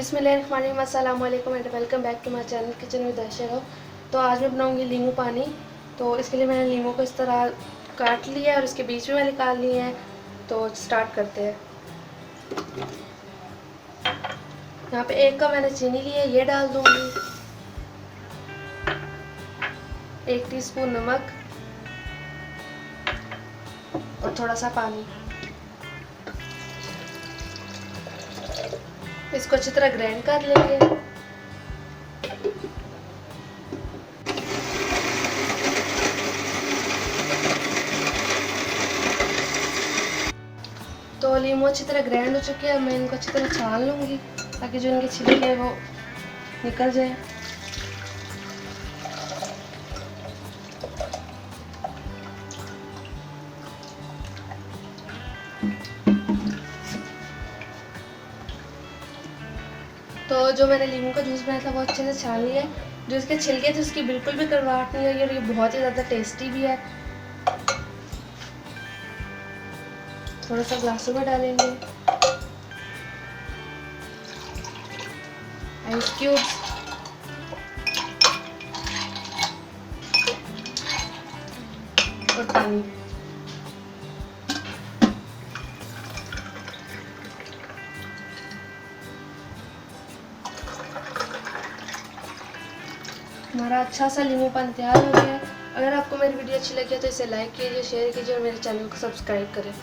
बिस्मिल्लाहिर्रहमानिर्रहीम, अस्सलाम वालेकुम and welcome back to my channel kitchen with Ayesha. तो आज मैं बनाऊंगी लीमू पानी। तो इसके लिए मैंने लीमू को इस तरह काट लिया है और इसके बीच में निकाल लिए हैं। तो स्टार्ट करते हैं। यहाँ पे 1 कप मैंने चीनी ली है, ये डाल दूंगी। 1 टीस्पून नमक और थोड़ा सा पानी। इसको अच्छी तरह ग्राइंड कर लेंगे। तो लीमू अच्छी तरह ग्राइंड हो चुके हैं। मैं इनको अच्छी तरह छान लूँगी ताकि जो इनके छिलके हैं वो निकल जाए। तो जो मैंने लीमू का जूस बनाया था वो अच्छे से छान लिया है। जो इसके छिलके थे उसकी बिल्कुल भी कड़वाहट नहीं है और ये बहुत ही ज़्यादा टेस्टी भी है। थोड़ा सा ग्लासों में डालेंगे आइस क्यूब्स, और पानी। हमारा अच्छा सा लीमू पानी तैयार हो गया है। अगर आपको मेरी वीडियो अच्छी लगी है तो इसे लाइक कीजिए, शेयर कीजिए और मेरे चैनल को सब्सक्राइब करें।